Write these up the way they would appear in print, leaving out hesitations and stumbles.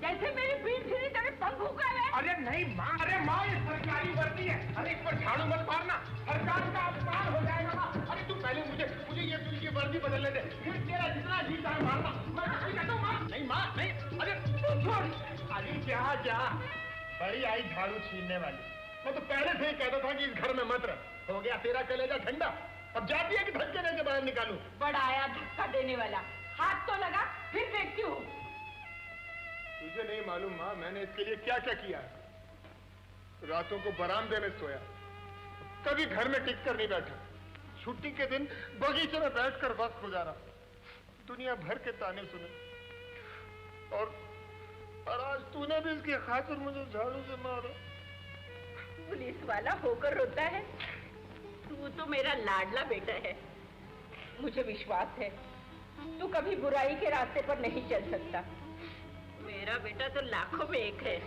जैसे मेरी पीठ थी तेरे पंख उगा है। अरे नहीं माँ, अरे माँ ये सरकारी वर्दी है। अरे इस पर झाड़ू मत मारना, सरकार का अपमान हो जाएगा माँ। अरे तू पहले मुझे ये वर्दी बदलने दे, फिर तेरा जितना जी चाहे मारना। मैं कुछ नहीं कहता हूँ माँ। नहीं माँ नहीं, अरे तू छोड़। अरे क्या बड़ी आई झाड़ू छीनने वाली। मैं तो पहले से ही कहता था कि इस घर में मत रह। हो गया तेरा कलेजा ठंडा, अब जाती है कि धक्के देके बाहर निकालूं। बड़ा आया धक्का देने वाला, हाथ तो लगा फिर देखती हूँ। तुझे नहीं मालूम माँ, मैंने इसके लिए क्या क्या किया है। रातों को बरामदे में सोया, कभी घर में टिक कर नहीं बैठा, छुट्टी के दिन बगीचे में बैठकर वक्त गुजारा, दुनिया भर के ताने सुने, और आज तूने भी इसकी खातिर मुझे झाड़ू से मारा। पुलिस वाला होकर रोता है। तू तो मेरा लाडला बेटा है, मुझे विश्वास है तू कभी बुराई के रास्ते पर नहीं चल सकता। मेरा बेटा तो लाखों में एक है।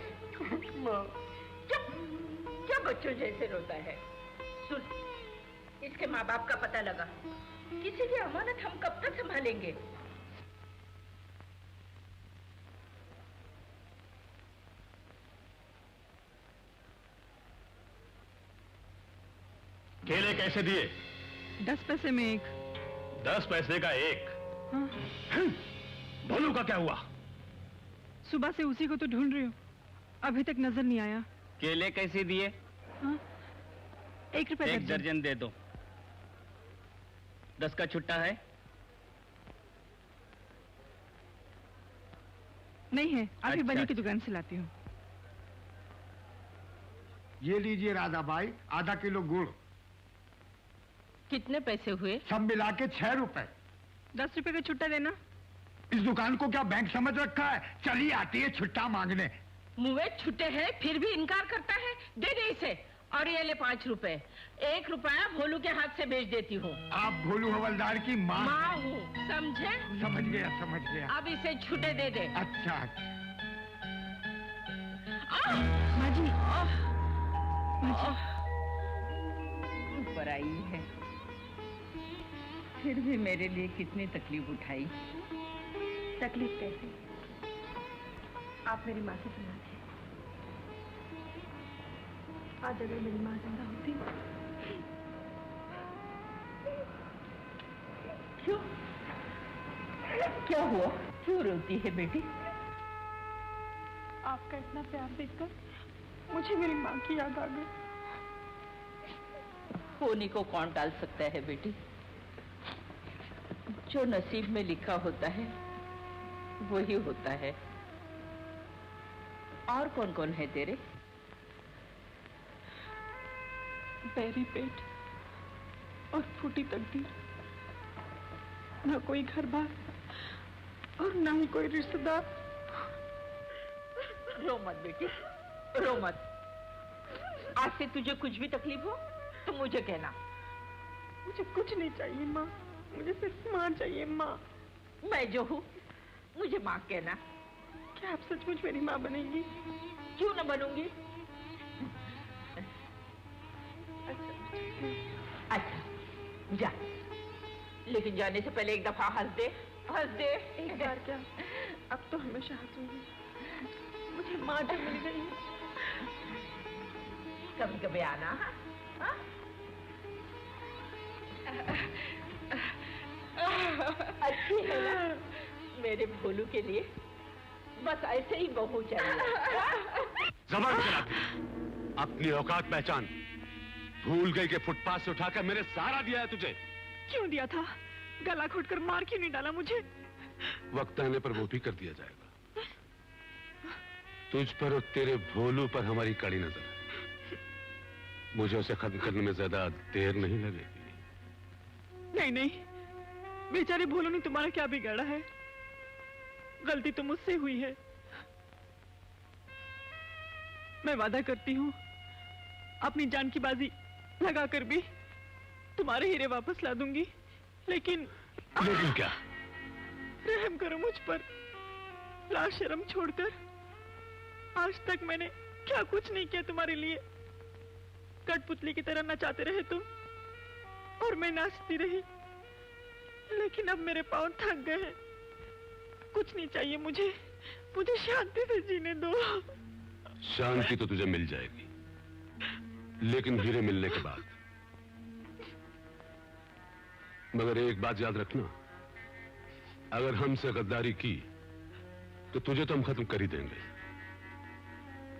क्या बच्चों जैसे रोता है। सुन, इसके माँ बाप का पता लगा, किसी की अमानत हम कब तक संभालेंगे। केले कैसे दिए? 10 पैसे में एक। 10 पैसे का एक? हाँ। भोलू का क्या हुआ? सुबह से उसी को तो ढूंढ रही हूँ, अभी तक नजर नहीं आया। केले कैसे दिए? हाँ? 1 रुपए एक दर्जन दे दो। 10 का छुट्टा है? नहीं है, अभी बनी की दुकान से लाती हूँ। ये लीजिए राधा भाई, आधा किलो गुड़। कितने पैसे हुए? सब मिला के 6 रुपए। 10 रुपए का छुट्टा देना। इस दुकान को क्या बैंक समझ रखा है? चली आती है छुट्टा मांगने। मुँह छुट्टे हैं फिर भी इनकार करता है। दे दे इसे, और ये ले 5 रुपए। 1 रुपया भोलू के हाथ से भेज देती हूँ। आप भोलू हवलदार की माँ हूँ, समझे? समझ गया। अब इसे छुट्टे दे दे। अच्छा। माँ जी, ऊपर आई है, फिर भी मेरे लिए कितनी तकलीफ उठाई। तकलीफ कैसे? आप मेरी माँ से सुना थे, आज अगर मेरी माँ जिंदा होती। क्या हुआ? क्यों रोती है बेटी? आपका इतना प्यार देखकर मुझे मेरी माँ की याद आ गई। होने को कौन टाल सकता है बेटी? जो नसीब में लिखा होता है वही होता है। और कौन कौन है तेरे? बैरी पेट और फूटी तकदीर, ना कोई घर बार और ना ही कोई रिश्तेदार। रो मत बेटी, रो मत। आज से तुझे कुछ भी तकलीफ हो तो मुझे कहना। मुझे कुछ नहीं चाहिए माँ, मुझे सिर्फ माँ चाहिए। माँ, मैं जो हूँ मुझे माँ कहना। क्या आप सचमुच मेरी माँ बनेंगी? क्यों न बनूंगी? अच्छा जा, लेकिन जाने से पहले एक दफा हंस दे, हंस दे। एक बार क्या, अब तो हमेशा हंसूंगी। मुझे माँ जो मिल गई। कभी कभी आना। हाँ? अच्छी है ना मेरे भोलू के लिए? बस ऐसे ही बहू चाहिए। जबान चलाती, अपनी औकात पहचान। भूल गई कि फुटपाथ से उठाकर मैंने सहारा दिया है तुझे। क्यों दिया था? गला घोटकर मार क्यों नहीं डाला मुझे? वक्त आने पर वो भी कर दिया जाएगा। तुझ पर और तेरे भोलू पर हमारी कड़ी नजर है। मुझे उसे खत्म करने में ज्यादा देर नहीं लगेगी। नहीं नहीं, बेचारे भोलू ने तुम्हारा क्या बिगाड़ा है? गलती तो मुझसे हुई है। मैं वादा करती हूँ अपनी जान की बाजी लगाकर भी तुम्हारे हीरे वापस ला दूंगी। लेकिन क्या? रहम करो मुझ पर। लाज शर्म छोड़कर आज तक मैंने क्या कुछ नहीं किया तुम्हारे लिए। कठपुतली की तरह नचाते रहे तुम और मैं नाचती रही, लेकिन अब मेरे पांव थक गए हैं। कुछ नहीं चाहिए मुझे। मुझे शांति से जीने दो। शांति तो तुझे मिल जाएगी, लेकिन हीरे मिलने के बाद। मगर एक बात याद रखना, अगर हमसे गद्दारी की तो तुझे तो हम खत्म कर ही देंगे,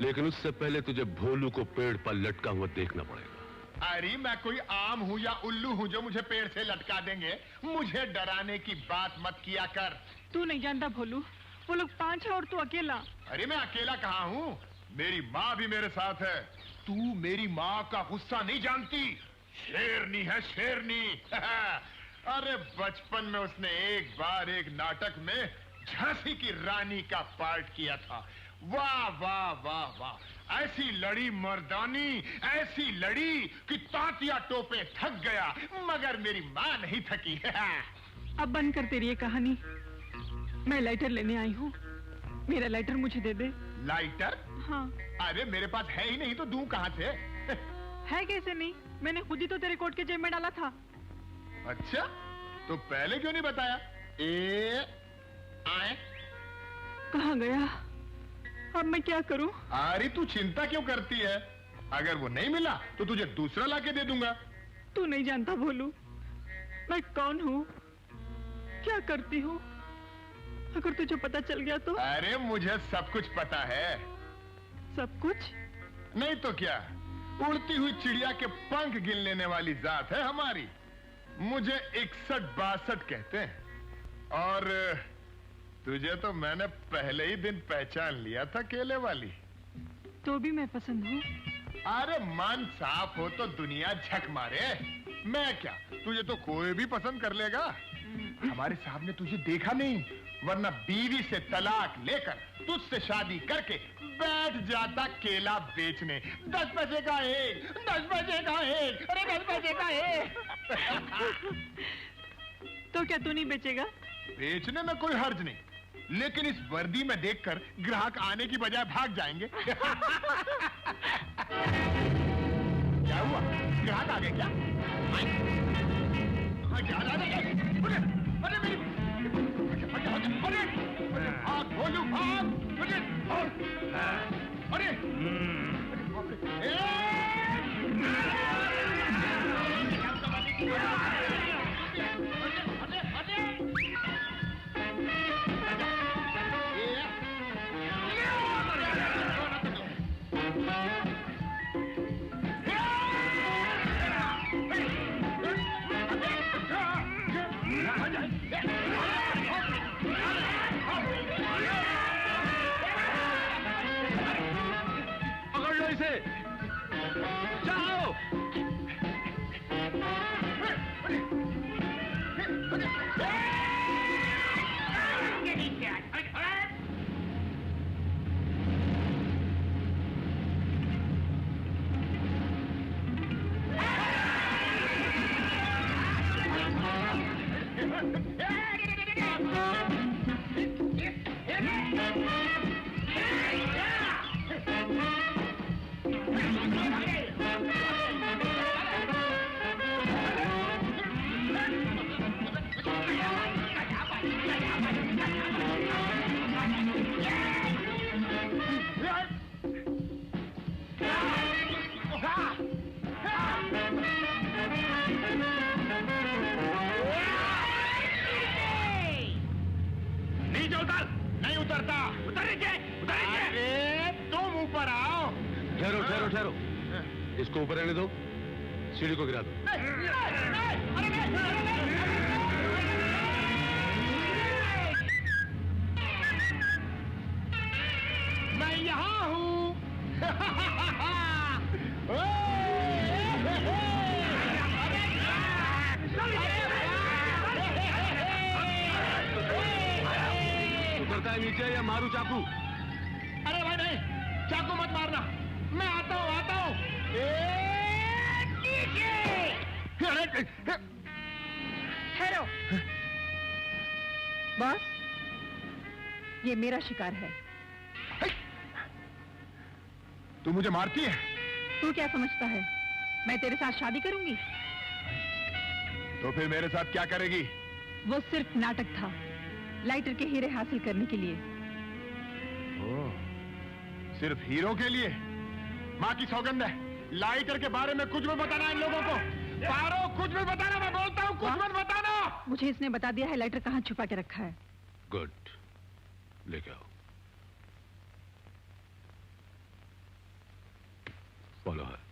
लेकिन उससे पहले तुझे भोलू को पेड़ पर लटका हुआ देखना पड़ेगा। अरे मैं कोई आम हूँ या उल्लू हूँ जो मुझे पेड़ से लटका देंगे? मुझे डराने की बात मत किया कर। तू नहीं जानता भोलू, वो लोग 5 हैं और तू अकेला। अरे मैं अकेला कहाँ हूँ, मेरी माँ भी मेरे साथ है। तू मेरी माँ का गुस्सा नहीं जानती, शेरनी है शेरनी। अरे बचपन में उसने एक बार एक नाटक में झांसी की रानी का पार्ट किया था। वाह वाह वाह वाह, ऐसी लड़ी मर्दानी, ऐसी लड़ी कि तांतिया टोपे थक गया, मगर मेरी माँ नहीं थकी। अब बंद कर तेरी ये कहानी, मैं लाइटर लेने आई हूँ, मेरा लाइटर मुझे दे दे। लाइटर? हाँ। अरे मेरे पास है ही नहीं तो दूं कहाँ से? है कैसे नहीं, मैंने खुद ही तो तेरे कोट के जेब में डाला था। अच्छा, तो पहले क्यों नहीं बताया? आए? कहाँ गया? अब मैं क्या करूं? अरे तू चिंता क्यों करती है? अगर वो नहीं मिला तो तुझे दूसरा लाके दे दूंगा। तू नहीं जानता भोलू, मैं कौन हूँ, क्या करती हूँ, अगर तुझे पता चल गया तो? अरे मुझे सब कुछ पता है। सब कुछ? नहीं तो क्या, उड़ती हुई चिड़िया के पंख गिन लेने वाली जात है हमारी। मुझे 61-62 कहते हैं, और तुझे तो मैंने पहले ही दिन पहचान लिया था, केले वाली। तो भी मैं पसंद हूँ। अरे मन साफ हो तो दुनिया झक मारे। मैं क्या, तुझे तो कोई भी पसंद कर लेगा। हमारे साहब ने तुझे देखा नहीं, वरना बीवी से तलाक लेकर तुझसे शादी करके बैठ जाता केला बेचने। 10 पैसे का एक, 10 पैसे का एक, अरे 10 पैसे का एक। तो क्या तू नहीं बेचेगा? बेचने में कोई हर्ज नहीं, लेकिन इस वर्दी में देखकर ग्राहक आने की बजाय भाग जाएंगे। क्या हुआ, ग्राहक आ गए क्या? अरे मेरी, अरे भाग भोलू भाग, अरे पकड़ लो इसे, जाओ। नहीं उतरता। उतर नीचे, उतर नीचे। अरे तुम ऊपर आओ। ठहरो ठहरो ठहरो, इसको ऊपर रहने दो, सीढ़ी को गिरा दो। मैं यहाँ हूँ। उतरता है नीचे या मारू चाकू? अरे भाई नहीं, चाकू मत मारना, मैं आता हूँ आता हूँ। ठहरो। बॉस, ये मेरा शिकार है। तू मुझे मारती है? तू क्या समझता है, मैं तेरे साथ शादी करूंगी? तो फिर मेरे साथ क्या करेगी? वो सिर्फ नाटक था, लाइटर के हीरे हासिल करने के लिए। सिर्फ हीरो के लिए? माँ की सौगंध है, लाइटर के बारे में कुछ भी बताना इन लोगों को। पारो, कुछ भी बताना, मैं बोलता हूँ, कुछ मत बताना। मुझे इसने बता दिया है लाइटर कहाँ छुपा के रखा है। गुड, लेके आओ। फॉलो है।